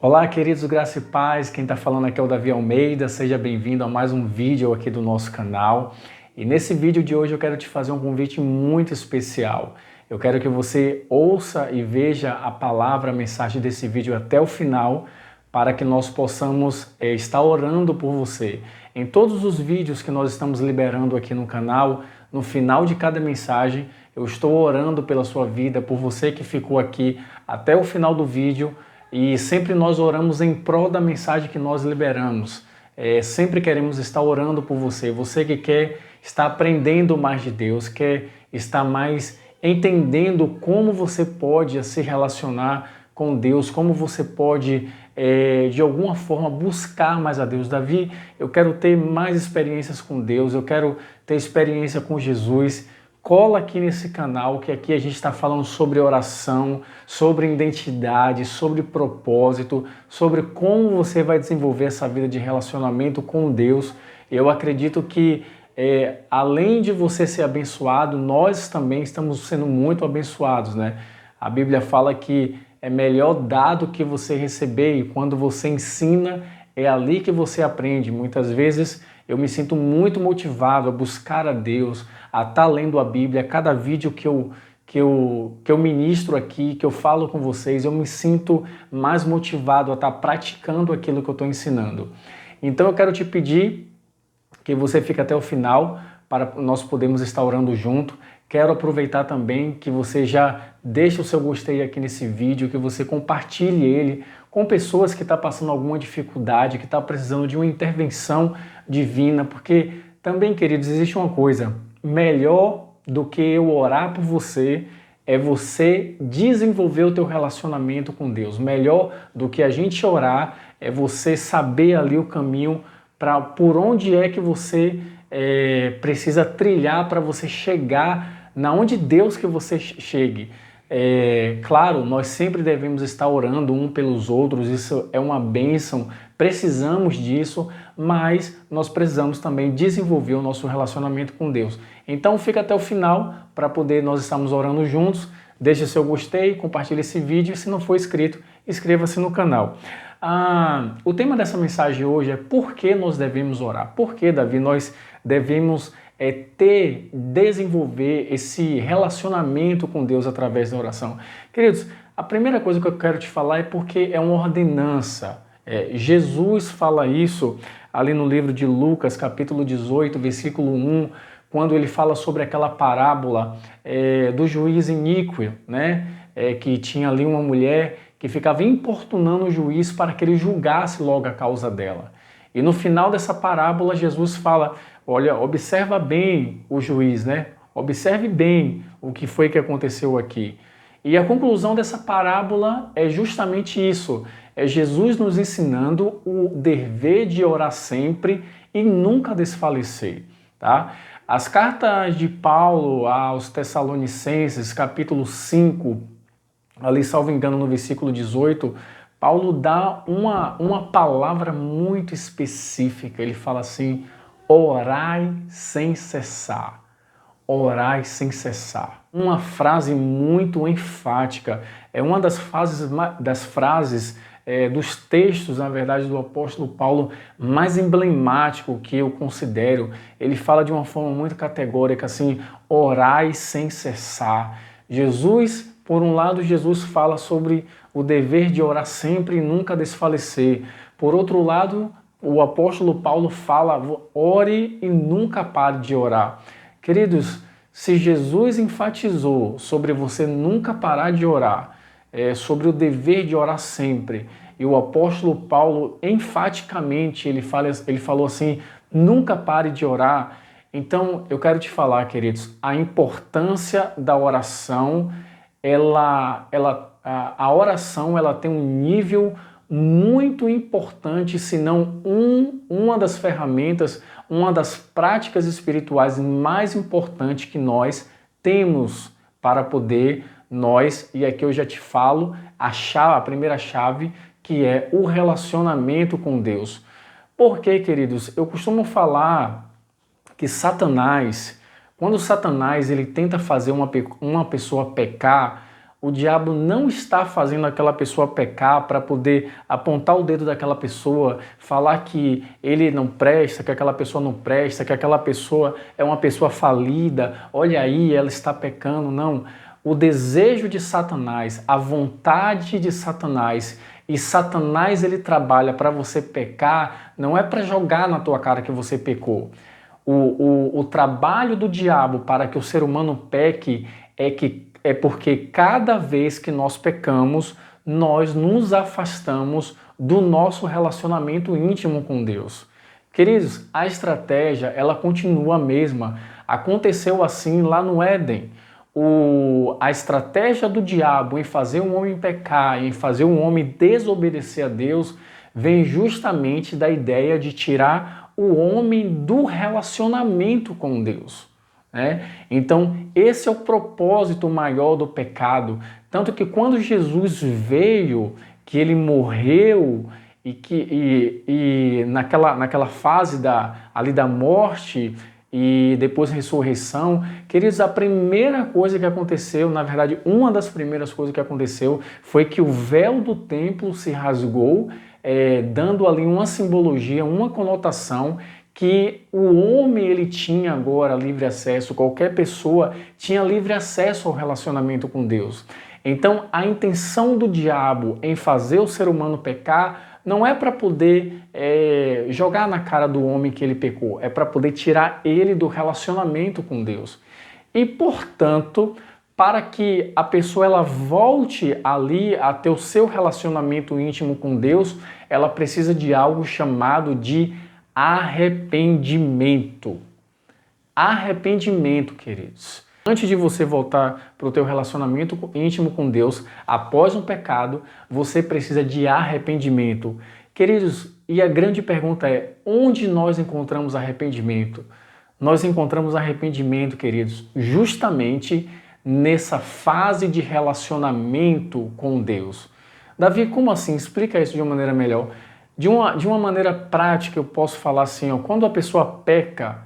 Olá, queridos, graça e paz. Quem está falando aqui é o Davi Almeida. Seja bem-vindo a mais um vídeo aqui do nosso canal. E nesse vídeo de hoje eu quero te fazer um convite muito especial. Eu quero que você ouça e veja a palavra, a mensagem desse vídeo até o final, para que nós possamos estar orando por você. Em todos os vídeos que nós estamos liberando aqui no canal, no final de cada mensagem, eu estou orando pela sua vida, por você que ficou aqui até o final do vídeo. E sempre nós oramos em prol da mensagem que nós liberamos. Sempre queremos estar orando por você. Você que quer estar aprendendo mais de Deus, quer estar mais entendendo como você pode se relacionar com Deus, como você pode, de alguma forma, buscar mais a Deus. Davi, eu quero ter mais experiências com Deus, eu quero ter experiência com Jesus. Cola aqui nesse canal, que aqui a gente está falando sobre oração, sobre identidade, sobre propósito, sobre como você vai desenvolver essa vida de relacionamento com Deus. Eu acredito que, além de você ser abençoado, nós também estamos sendo muito abençoados, né? A Bíblia fala que é melhor dar do que você receber, e quando você ensina, é ali que você aprende. Muitas vezes eu me sinto muito motivado a buscar a Deus, a estar lendo a Bíblia. Cada vídeo que eu ministro aqui, que eu falo com vocês, eu me sinto mais motivado a estar praticando aquilo que eu estou ensinando. Então eu quero te pedir que você fique até o final para nós podermos estar orando junto. Quero aproveitar também que você já deixe o seu gostei aqui nesse vídeo, que você compartilhe ele com pessoas que estão passando alguma dificuldade, que estão precisando de uma intervenção divina, porque também, queridos, existe uma coisa, melhor do que eu orar por você é você desenvolver o teu relacionamento com Deus. Melhor do que a gente orar é você saber ali o caminho por onde é que você precisa trilhar para você chegar na onde Deus que você chegue. Claro, nós sempre devemos estar orando um pelos outros, isso é uma bênção, precisamos disso, mas nós precisamos também desenvolver o nosso relacionamento com Deus. Então fica até o final para poder nós estarmos orando juntos. Deixe seu gostei, compartilhe esse vídeo e se não for inscrito, inscreva-se no canal. O tema dessa mensagem hoje é por que nós devemos orar. Por que, Davi, nós devemos desenvolver esse relacionamento com Deus através da oração? Queridos, a primeira coisa que eu quero te falar é porque é uma ordenança. Jesus fala isso ali no livro de Lucas, capítulo 18, versículo 1, quando ele fala sobre aquela parábola do juiz iníquo, né? Que tinha ali uma mulher que ficava importunando o juiz para que ele julgasse logo a causa dela. E no final dessa parábola, Jesus fala, olha, observa bem o juiz, né? Observe bem o que foi que aconteceu aqui. E a conclusão dessa parábola é justamente isso. É Jesus nos ensinando o dever de orar sempre e nunca desfalecer, tá? As cartas de Paulo aos Tessalonicenses, capítulo 5, ali, salvo engano, no versículo 18, Paulo dá uma palavra muito específica. Ele fala assim, orai sem cessar. Orai sem cessar. Uma frase muito enfática. É uma das frases dos textos, na verdade, do apóstolo Paulo mais emblemático que eu considero. Ele fala de uma forma muito categórica assim, orai sem cessar. Por um lado, Jesus fala sobre o dever de orar sempre e nunca desfalecer. Por outro lado, o apóstolo Paulo fala, ore e nunca pare de orar. Queridos, se Jesus enfatizou sobre você nunca parar de orar, sobre o dever de orar sempre, e o apóstolo Paulo enfaticamente ele falou assim, nunca pare de orar. Então eu quero te falar, queridos, a importância da oração. A oração ela tem um nível muito importante, se não uma das ferramentas, uma das práticas espirituais mais importantes que nós temos para poder e aqui eu já te falo, a primeira chave, que é o relacionamento com Deus. Por quê, queridos? Eu costumo falar que quando Satanás ele tenta fazer uma pessoa pecar, O diabo não está fazendo aquela pessoa pecar para poder apontar o dedo daquela pessoa, falar que ele não presta, que aquela pessoa não presta, que aquela pessoa é uma pessoa falida, olha aí, ela está pecando. Não. O desejo de Satanás, a vontade de Satanás, e Satanás ele trabalha para você pecar, não é para jogar na tua cara que você pecou. O trabalho do diabo para que o ser humano peque é porque cada vez que nós pecamos, nós nos afastamos do nosso relacionamento íntimo com Deus. Queridos, a estratégia ela continua a mesma. Aconteceu assim lá no Éden. A estratégia do diabo em fazer o homem pecar, em fazer o homem desobedecer a Deus, vem justamente da ideia de tirar o homem do relacionamento com Deus. Então, esse é o propósito maior do pecado. Tanto que quando Jesus veio, que ele morreu e naquela fase ali da morte e depois ressurreição, queridos, a primeira coisa que aconteceu, na verdade, uma das primeiras coisas que aconteceu foi que o véu do templo se rasgou, dando ali uma simbologia, uma conotação que o homem ele tinha agora livre acesso, qualquer pessoa tinha livre acesso ao relacionamento com Deus. Então a intenção do diabo em fazer o ser humano pecar não é para poder jogar na cara do homem que ele pecou, é para poder tirar ele do relacionamento com Deus. E portanto, para que a pessoa ela volte ali a ter o seu relacionamento íntimo com Deus, ela precisa de algo chamado de arrependimento. Arrependimento, queridos. Antes de você voltar para o teu relacionamento íntimo com Deus, após um pecado, você precisa de arrependimento. Queridos, e a grande pergunta é, onde nós encontramos arrependimento? Nós encontramos arrependimento, queridos, justamente nessa fase de relacionamento com Deus. Davi, como assim? Explica isso de uma maneira melhor. De uma maneira prática, eu posso falar assim, quando a pessoa peca,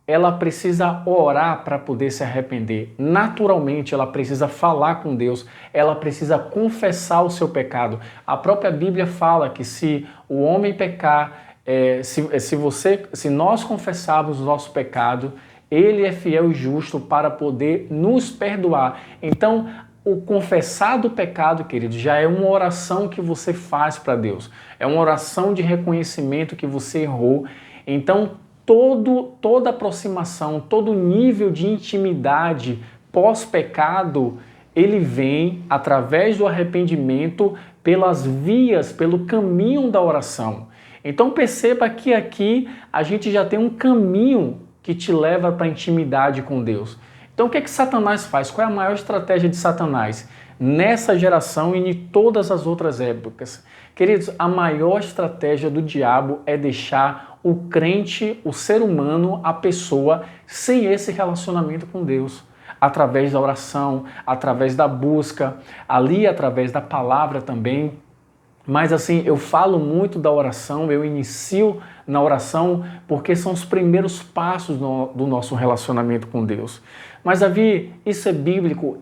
ela precisa orar para poder se arrepender. Naturalmente, ela precisa falar com Deus, ela precisa confessar o seu pecado. A própria Bíblia fala que se o homem pecar, se nós confessarmos o nosso pecado, ele é fiel e justo para poder nos perdoar. Então, o confessar do pecado, querido, já é uma oração que você faz para Deus. É uma oração de reconhecimento que você errou. Então, toda aproximação, todo nível de intimidade pós-pecado, ele vem através do arrependimento pelas vias, pelo caminho da oração. Então, perceba que aqui a gente já tem um caminho que te leva para a intimidade com Deus. Então o que é que Satanás faz? Qual é a maior estratégia de Satanás? Nessa geração e em todas as outras épocas. Queridos, a maior estratégia do diabo é deixar o crente, o ser humano, a pessoa, sem esse relacionamento com Deus. Através da oração, através da busca, ali através da palavra também. Mas assim, eu falo muito da oração, eu inicio na oração porque são os primeiros passos do nosso relacionamento com Deus. Mas Davi, isso é bíblico?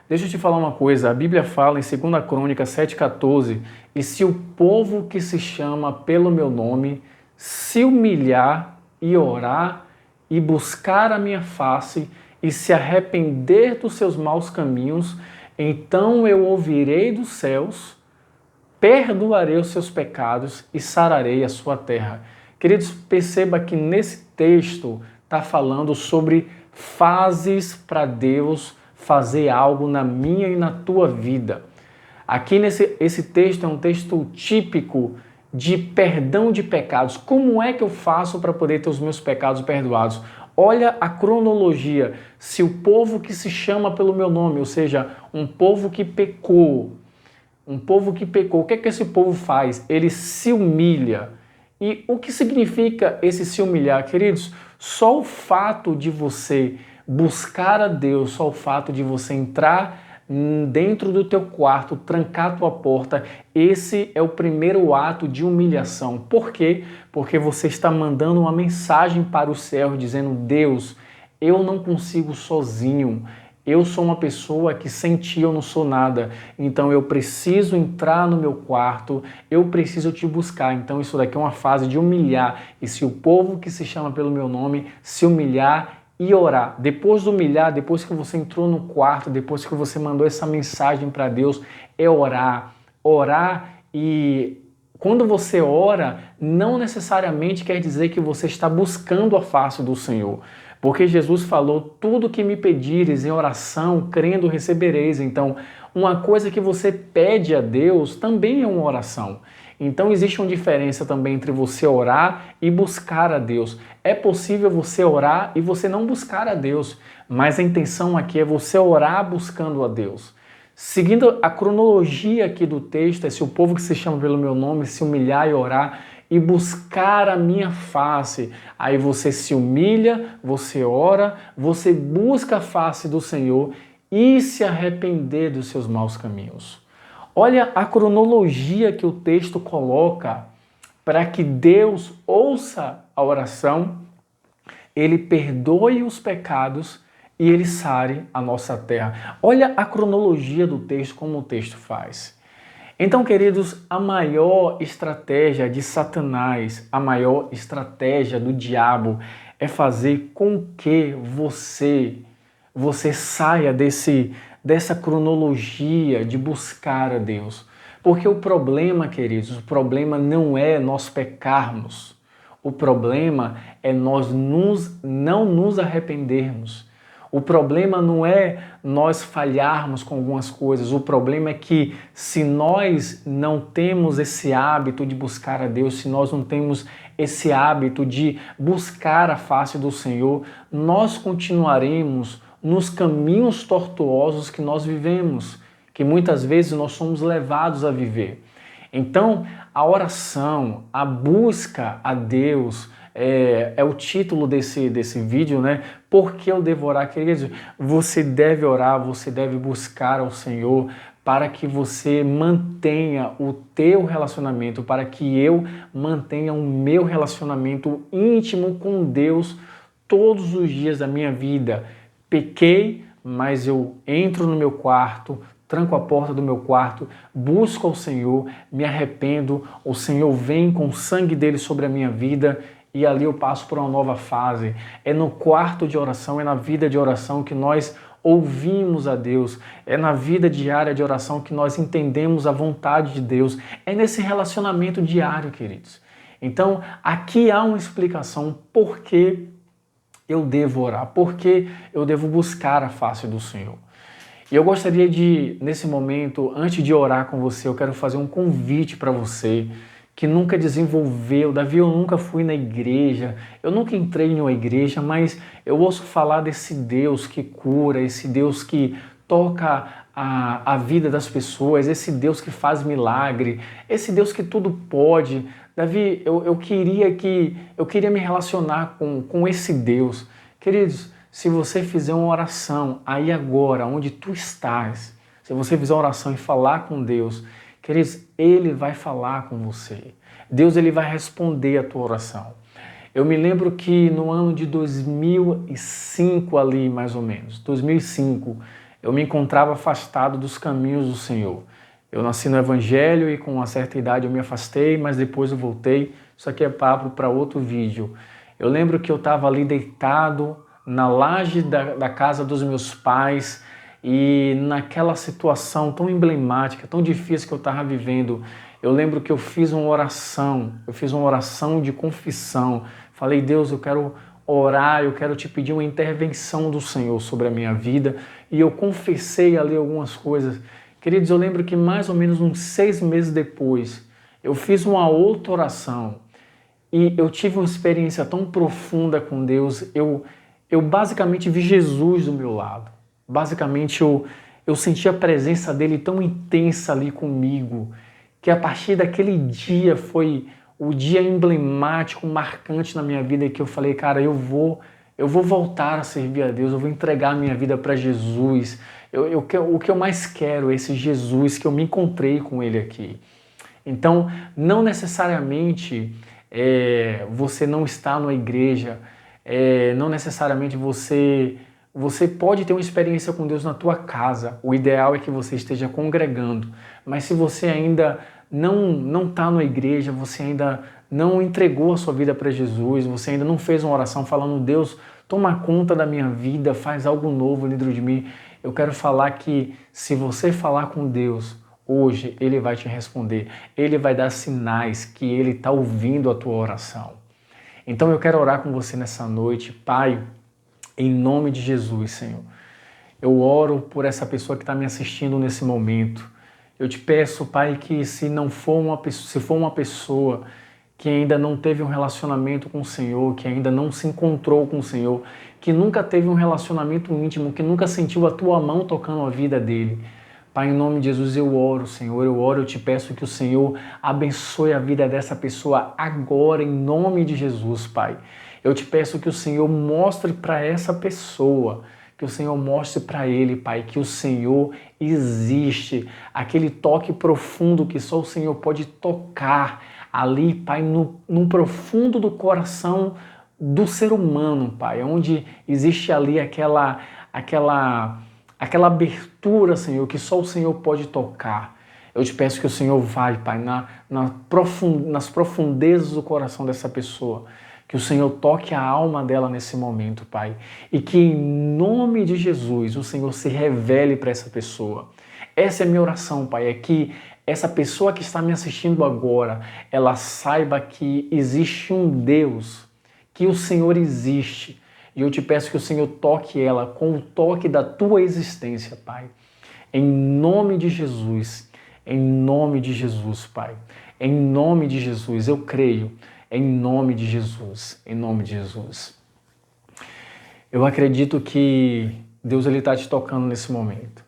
Deixa eu te falar uma coisa, a Bíblia fala em 2 Crônicas 7,14, e se o povo que se chama pelo meu nome se humilhar e orar e buscar a minha face e se arrepender dos seus maus caminhos, então eu ouvirei dos céus, perdoarei os seus pecados e sararei a sua terra. Queridos, perceba que nesse texto está falando sobre fases para Deus fazer algo na minha e na tua vida. Aqui esse texto é um texto típico de perdão de pecados. Como é que eu faço para poder ter os meus pecados perdoados? Olha a cronologia. Se o povo que se chama pelo meu nome, ou seja, um povo que pecou, o que é que esse povo faz? Ele se humilha. E o que significa esse se humilhar, queridos? Só o fato de você buscar a Deus, só o fato de você entrar dentro do teu quarto, trancar a tua porta, esse é o primeiro ato de humilhação. Por quê? Porque você está mandando uma mensagem para o céu dizendo: Deus, eu não consigo sozinho, Eu sou uma pessoa que sem ti eu não sou nada, então eu preciso entrar no meu quarto, eu preciso te buscar. Então isso daqui é uma fase de humilhar. E se o povo que se chama pelo meu nome se humilhar e orar, depois de humilhar, depois que você entrou no quarto, depois que você mandou essa mensagem para Deus, é orar. Orar, e quando você ora, não necessariamente quer dizer que você está buscando a face do Senhor. Porque Jesus falou, tudo que me pedires em oração, crendo, recebereis. Então, uma coisa que você pede a Deus também é uma oração. Então, existe uma diferença também entre você orar e buscar a Deus. É possível você orar e você não buscar a Deus, mas a intenção aqui é você orar buscando a Deus. Seguindo a cronologia aqui do texto, é se o povo que se chama pelo meu nome se humilhar e orar e buscar a minha face. Aí você se humilha, você ora, você busca a face do Senhor e se arrepender dos seus maus caminhos. Olha a cronologia que o texto coloca para que Deus ouça a oração, Ele perdoe os pecados e Ele sare a nossa terra. Olha a cronologia do texto, como o texto faz. Então, queridos, a maior estratégia de Satanás, a maior estratégia do diabo é fazer com que você saia dessa cronologia de buscar a Deus. Porque o problema, queridos, o problema não é nós pecarmos. O problema é nós não nos arrependermos. O problema não é nós falharmos com algumas coisas, o problema é que se nós não temos esse hábito de buscar a Deus, se nós não temos esse hábito de buscar a face do Senhor, nós continuaremos nos caminhos tortuosos que nós vivemos, que muitas vezes nós somos levados a viver. Então, a oração, a busca a Deus, é o título desse vídeo, né? Por que eu devo orar, queridos? Você deve orar, você deve buscar ao Senhor para que você mantenha o teu relacionamento, para que eu mantenha o meu relacionamento íntimo com Deus todos os dias da minha vida. Pequei, mas eu entro no meu quarto, tranco a porta do meu quarto, busco ao Senhor, me arrependo, o Senhor vem com o sangue dele sobre a minha vida e ali eu passo por uma nova fase. É no quarto de oração, é na vida de oração que nós ouvimos a Deus, é na vida diária de oração que nós entendemos a vontade de Deus, é nesse relacionamento diário, queridos. Então, aqui há uma explicação por que eu devo orar, por que eu devo buscar a face do Senhor. E eu gostaria de, nesse momento, antes de orar com você, eu quero fazer um convite para você que nunca desenvolveu. Davi, eu nunca fui na igreja, eu nunca entrei em uma igreja, mas eu ouço falar desse Deus que cura, esse Deus que toca a vida das pessoas, esse Deus que faz milagre, esse Deus que tudo pode. Davi, eu queria me relacionar com esse Deus. Queridos, se você fizer uma oração aí agora, onde tu estás, se você fizer uma oração e falar com Deus, queridos, Ele vai falar com você. Deus, Ele vai responder a tua oração. Eu me lembro que no ano de 2005 ali, mais ou menos, 2005, eu me encontrava afastado dos caminhos do Senhor. Eu nasci no Evangelho e com uma certa idade eu me afastei, mas depois eu voltei. Isso aqui é papo para outro vídeo. Eu lembro que eu estava ali deitado na laje da casa dos meus pais e naquela situação tão emblemática, tão difícil que eu estava vivendo, eu lembro que eu fiz uma oração de confissão. Falei, Deus, eu quero orar, eu quero te pedir uma intervenção do Senhor sobre a minha vida, e eu confessei ali algumas coisas. Queridos, eu lembro que mais ou menos uns 6 meses depois, eu fiz uma outra oração e eu tive uma experiência tão profunda com Deus. Eu basicamente vi Jesus do meu lado. Basicamente eu senti a presença dele tão intensa ali comigo, que a partir daquele dia foi o dia emblemático, marcante na minha vida, que eu falei, cara, eu vou voltar a servir a Deus, eu vou entregar a minha vida para Jesus. O que eu mais quero é esse Jesus que eu me encontrei com ele aqui. Então, não necessariamente você não está numa igreja, não necessariamente você Você pode ter uma experiência com Deus na tua casa. O ideal é que você esteja congregando. Mas se você ainda não está na igreja, você ainda não entregou a sua vida para Jesus, você ainda não fez uma oração falando: Deus, toma conta da minha vida, faz algo novo dentro de mim. Eu quero falar que se você falar com Deus hoje, Ele vai te responder. Ele vai dar sinais que Ele está ouvindo a tua oração. Então eu quero orar com você nessa noite. Pai, em nome de Jesus, Senhor, eu oro por essa pessoa que está me assistindo nesse momento. Eu te peço, Pai, que se for uma pessoa que ainda não teve um relacionamento com o Senhor, que ainda não se encontrou com o Senhor, que nunca teve um relacionamento íntimo, que nunca sentiu a tua mão tocando a vida dele, Pai, em nome de Jesus eu oro, Senhor, eu te peço que o Senhor abençoe a vida dessa pessoa agora, em nome de Jesus, Pai. Eu te peço que o Senhor mostre para essa pessoa, que o Senhor mostre para ele, Pai, que o Senhor existe, aquele toque profundo que só o Senhor pode tocar ali, Pai, no profundo do coração do ser humano, Pai, onde existe ali aquela abertura, Senhor, que só o Senhor pode tocar. Eu te peço que o Senhor vai, Pai, nas profundezas do coração dessa pessoa, que o Senhor toque a alma dela nesse momento, Pai, e que em nome de Jesus o Senhor se revele para essa pessoa. Essa é a minha oração, Pai, é que essa pessoa que está me assistindo agora, ela saiba que existe um Deus, que o Senhor existe. E eu te peço que o Senhor toque ela com o toque da tua existência, Pai. Em nome de Jesus, Pai. Em nome de Jesus, eu creio. Em nome de Jesus, em nome de Jesus. Eu acredito que Deus está te tocando nesse momento.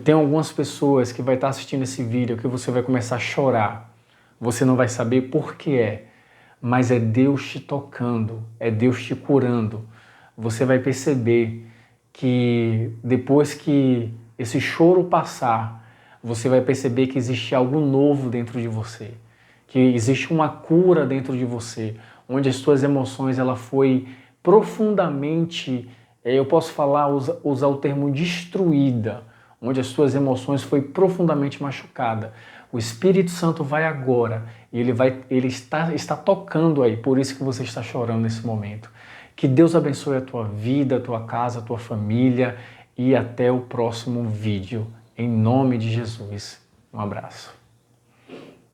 Tem algumas pessoas que vai estar assistindo esse vídeo que você vai começar a chorar. Você não vai saber por que é, mas é Deus te tocando, é Deus te curando. Você vai perceber que depois que esse choro passar, você vai perceber que existe algo novo dentro de você, que existe uma cura dentro de você, onde as suas emoções ela foi profundamente, eu posso falar, usar o termo destruída, onde as suas emoções foi profundamente machucada. O Espírito Santo vai agora e ele está tocando aí, por isso que você está chorando nesse momento. Que Deus abençoe a tua vida, a tua casa, a tua família e até o próximo vídeo. Em nome de Jesus. Um abraço.